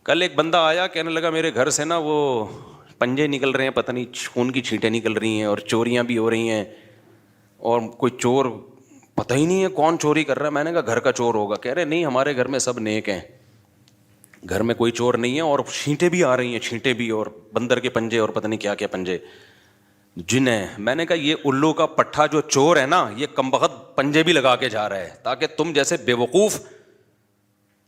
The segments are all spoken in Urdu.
کل ایک بندہ آیا کہنے لگا میرے گھر سے نا وہ پنجے نکل رہے ہیں, پتہ نہیں خون کی چھینٹیں نکل رہی ہیں اور چوریاں بھی ہو رہی ہیں, اور کوئی چور پتہ ہی نہیں ہے کون چوری کر رہا ہے. میں نے کہا گھر کا چور ہوگا. کہہ رہے نہیں ہمارے گھر میں سب نیک ہیں, گھر میں کوئی چور نہیں ہے, اور چھینٹیں بھی آ رہی ہیں, چھینٹیں بھی, اور بندر کے پنجے اور پتہ نہیں کیا کیا پنجے, جن ہیں. میں نے کہا یہ الو کا پٹھا جو چور ہے نا, یہ کمبخت پنجے بھی لگا کے جا رہا ہے تاکہ تم جیسے بے وقوف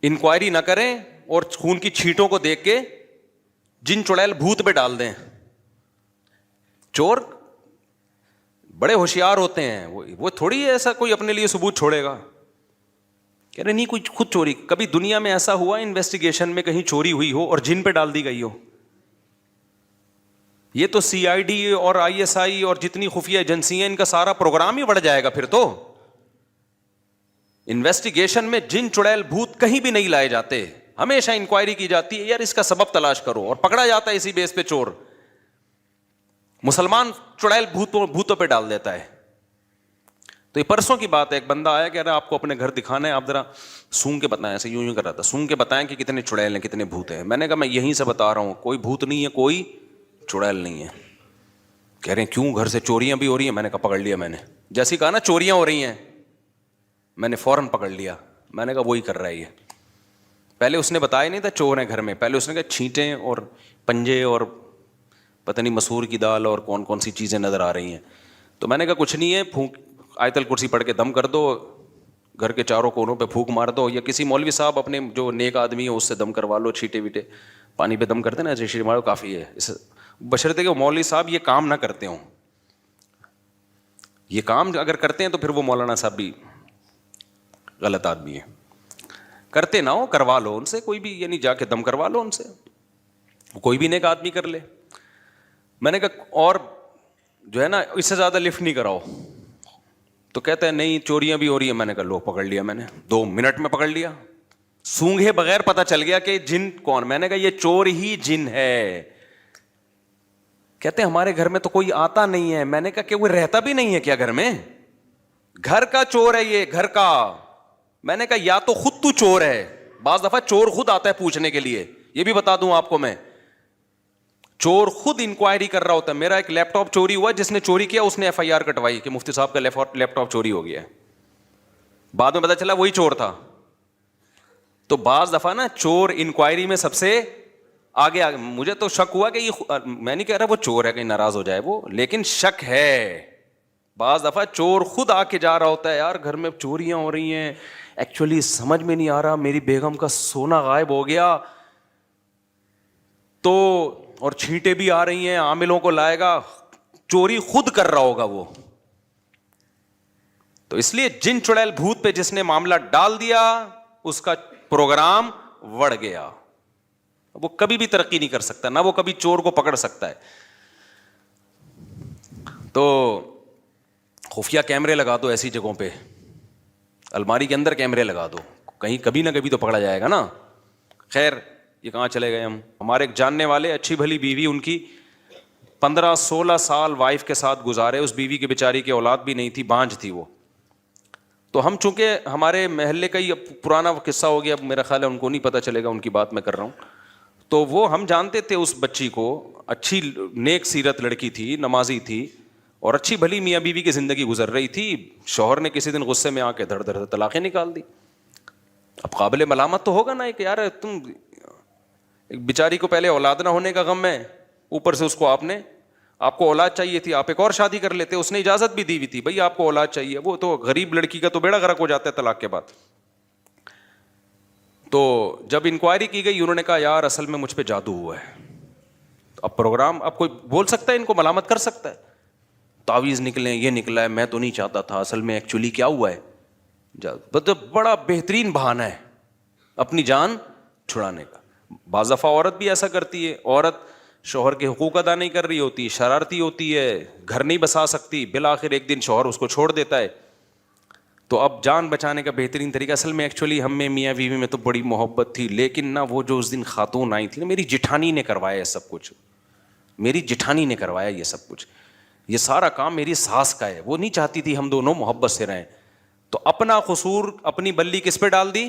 انکوائری نہ کریں اور خون کی چھینٹوں کو دیکھ کے جن چڑیل بھوت پہ ڈال دیں. چور بڑے ہوشیار ہوتے ہیں, وہ تھوڑی ایسا کوئی اپنے لیے ثبوت چھوڑے گا. کہہ رہے نہیں کوئی خود چوری, کبھی دنیا میں ایسا ہوا انویسٹیگیشن میں کہیں چوری ہوئی ہو اور جن پہ ڈال دی گئی ہو؟ یہ تو سی آئی ڈی اور آئی ایس آئی اور جتنی خفیہ ایجنسی ہیں ان کا سارا پروگرام ہی بڑھ جائے گا. پھر تو انویسٹیگیشن میں جن چڑیل بھوت کہیں بھی نہیں لائے جاتے, ہمیشہ انکوائری کی جاتی ہے یار اس کا سبب تلاش کرو, اور پکڑا جاتا ہے اسی بیس پہ چور. مسلمان چڑیل بھوتوں پہ ڈال دیتا ہے. تو یہ پرسوں کی بات ہے, ایک بندہ آیا کہہ رہا آپ کو اپنے گھر دکھانا ہے, آپ ذرا سونگ کے بتائیں, ایسے یوں کر رہا تھا, سونگ کے بتائیں کہ کتنے چڑیل ہیں کتنے بھوت ہیں. میں نے کہا میں یہیں سے بتا رہا ہوں, کوئی بھوت نہیں ہے, کوئی چڑیل نہیں ہے. کہہ رہے ہیں کیوں, گھر سے چوریاں بھی ہو رہی ہیں. میں نے کہا پکڑ لیا میں نے, جیسے کہا نا چوریاں ہو رہی ہیں, میں نے فوراً پکڑ لیا. میں نے کہا وہی کر رہا ہے یہ. پہلے اس نے بتایا نہیں تھا چور ہیں گھر میں, پہلے اس نے کہا چھینٹیں اور پنجے اور پتہ نہیں مسور کی دال اور کون کون سی چیزیں نظر آ رہی ہیں. تو میں نے کہا کچھ نہیں ہے, پھونک آیت الکرسی پڑھ کے دم کر دو, گھر کے چاروں کونوں پہ پھونک مار دو, یا کسی مولوی صاحب اپنے جو نیک آدمی ہے اس سے دم کروا لو, چھینٹے ویٹے پانی پہ دم کرتے نا ایسے شیر مارو کافی ہے. بشرطے کہ وہ مولوی صاحب یہ کام نہ کرتے ہوں. یہ کام اگر کرتے ہیں تو پھر وہ مولانا صاحب بھی غلط آدمی ہے. کرتے نہ ہو, کروا لو ان سے, کوئی بھی یعنی جا کے دم کروا لو ان سے, کوئی بھی نیک آدمی کر لے. میں نے کہا اور جو ہے نا اس سے زیادہ لفٹ نہیں کراؤ. تو کہتا ہے نہیں چوریاں بھی ہو رہی ہیں. میں نے کہا لو پکڑ لیا, میں نے 2 منٹ میں پکڑ لیا. سونگھے بغیر پتہ چل گیا کہ جن کون. میں نے کہا یہ چور ہی جن ہے. کہتے ہیں ہمارے گھر میں تو کوئی آتا نہیں ہے. میں نے کہا کہ وہ رہتا بھی نہیں ہے کیا گھر میں؟ گھر کا چور ہے یہ, گھر کا. میں نے کہا یا تو خود تو چور ہے, بعض دفعہ چور خود آتا ہے پوچھنے کے لیے, یہ بھی بتا دوں آپ کو میں, چور خود انکوائری کر رہا ہوتا ہے. میرا ایک لیپ ٹاپ چوری ہوا, جس نے چوری کیا اس نے ایف آئی آر کٹوائی کہ مفتی صاحب کا لیپ ٹاپ چوری ہو گیا ہے. بعد میں پتا چلا وہی چور تھا. تو بعض دفعہ نا چور انکوائری میں سب سے آگے. مجھے تو شک ہوا کہ یہ, میں نہیں کہہ رہا وہ چور ہے کہیں ناراض ہو جائے وہ, لیکن شک ہے. بعض دفعہ چور خود آ کے جا رہا ہوتا ہے, یار گھر میں چوریاں ہو رہی ہیں, ایکچولی سمجھ میں نہیں آ رہا, میری بیگم کا سونا غائب ہو گیا تو, اور چھینٹیں بھی آ رہی ہیں, عاملوں کو لائے گا. چوری خود کر رہا ہوگا وہ. تو اس لیے جن چڑیل بھوت پہ جس نے معاملہ ڈال دیا اس کا پروگرام بڑھ گیا. وہ کبھی بھی ترقی نہیں کر سکتا, نہ وہ کبھی چور کو پکڑ سکتا ہے. تو خفیہ کیمرے لگا دو ایسی جگہوں پہ, الماری کے اندر کیمرے لگا دو, کہیں کبھی نہ کبھی تو پکڑا جائے گا نا. خیر یہ کہاں چلے گئے ہم. ہمارے ایک جاننے والے, اچھی بھلی بیوی ان کی, 15-16 سال وائف کے ساتھ گزارے. اس بیوی کی بیچاری کی اولاد بھی نہیں تھی, بانجھ تھی وہ. تو ہم چونکہ ہمارے محلے کا ہی پرانا قصہ ہو گیا, میرا خیال ہے ان کو نہیں پتہ چلے گا, ان کی بات میں کر رہا ہوں. تو وہ ہم جانتے تھے اس بچی کو, اچھی نیک سیرت لڑکی تھی, نمازی تھی, اور اچھی بھلی میاں بیوی کی زندگی گزر رہی تھی. شوہر نے کسی دن غصے میں آ کے دھڑ دھڑ طلاقیں نکال دی. اب قابل ملامت تو ہوگا نا کہ یار تم, ایک بیچاری کو پہلے اولاد نہ ہونے کا غم ہے, اوپر سے اس کو آپ کو اولاد چاہیے تھی, آپ ایک اور شادی کر لیتے. اس نے اجازت بھی دی ہوئی تھی, بھائی آپ کو اولاد چاہیے. وہ تو غریب لڑکی کا تو بیڑا غرق ہو جاتا ہے طلاق کے بعد. تو جب انکوائری کی گئی انہوں نے کہا یار اصل میں مجھ پہ جادو ہوا ہے. اب پروگرام, اب کوئی بول سکتا ہے ان کو ملامت کر سکتا ہے, تعویذ نکلے, یہ نکلا ہے, میں تو نہیں چاہتا تھا, اصل میں ایکچولی کیا ہوا ہے جادو. بڑا بہترین بہانہ ہے اپنی جان چھڑانے کا. بعض دفعہ عورت بھی ایسا کرتی ہے, عورت شوہر کے حقوق ادا نہیں کر رہی ہوتی, شرارتی ہوتی ہے, گھر نہیں بسا سکتی, بالآخر ایک دن شوہر اس کو چھوڑ دیتا ہے. تو اب جان بچانے کا بہترین طریقہ, اصل میں ایکچولی ہم میں میاں بیوی میں تو بڑی محبت تھی, لیکن نہ وہ جو اس دن خاتون آئی تھی نا, میری جٹھانی نے کروایا سب کچھ, میری جٹھانی نے کروایا یہ سب کچھ, یہ سارا کام میری ساس کا ہے, وہ نہیں چاہتی تھی ہم دونوں محبت سے رہیں. تو اپنا قصور, اپنی بلی کس پہ ڈال دی,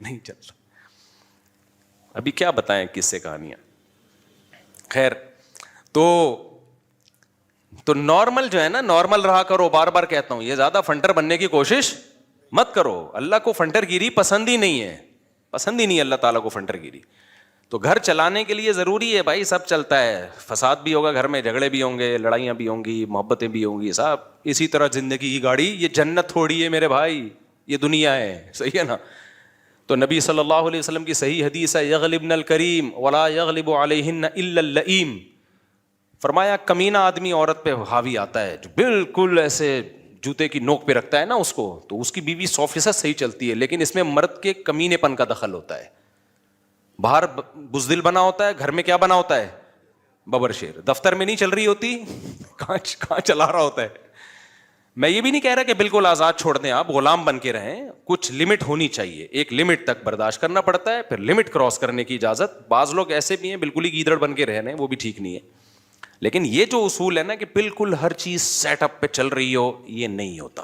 نہیں چل رہا. ابھی کیا بتائیں کس سے کہانیاں. خیر تو نارمل جو ہے نا, نارمل رہا کرو. بار بار کہتا ہوں, یہ زیادہ فنٹر بننے کی کوشش مت کرو. اللہ کو فنٹر گیری پسند ہی نہیں ہے, پسند ہی نہیں اللہ تعالیٰ کو فنٹر گیری. تو گھر چلانے کے لیے ضروری ہے بھائی, سب چلتا ہے, فساد بھی ہوگا گھر میں, جھگڑے بھی ہوں گے, لڑائیاں بھی ہوں گی, محبتیں بھی ہوں گی, صاحب اسی طرح زندگی کی گاڑی. یہ جنت تھوڑی ہے میرے بھائی, یہ دنیا ہے, صحیح ہے نا. تو نبی صلی اللہ علیہ وسلم کی صحیح حدیث ہے, یغلبن الکریم ولا یغلب علیہن الا اللئیم. فرمایا کمینہ آدمی عورت پہ حاوی آتا ہے جو بالکل ایسے جوتے کی نوک پہ رکھتا ہے نا اس کو, تو اس کی بیوی 100% صحیح چلتی ہے, لیکن اس میں مرد کے کمینے پن کا دخل ہوتا ہے. باہر بزدل بنا ہوتا ہے, گھر میں کیا بنا ہوتا ہے, ببر شیر. دفتر میں نہیں چل رہی ہوتی, کہاں چلا رہا ہوتا ہے. میں یہ بھی نہیں کہہ رہا کہ بالکل آزاد چھوڑ دیں, آپ غلام بن کے رہیں, کچھ لمٹ ہونی چاہیے. ایک لمٹ تک برداشت کرنا پڑتا ہے, پھر لمٹ کراس کرنے کی اجازت. بعض لوگ ایسے بھی ہیں بالکل ہی گیدڑ بن کے رہنے, وہ بھی ٹھیک نہیں ہے. لیکن یہ جو اصول ہے نا کہ بالکل ہر چیز سیٹ اپ پہ چل رہی ہو, یہ نہیں ہوتا.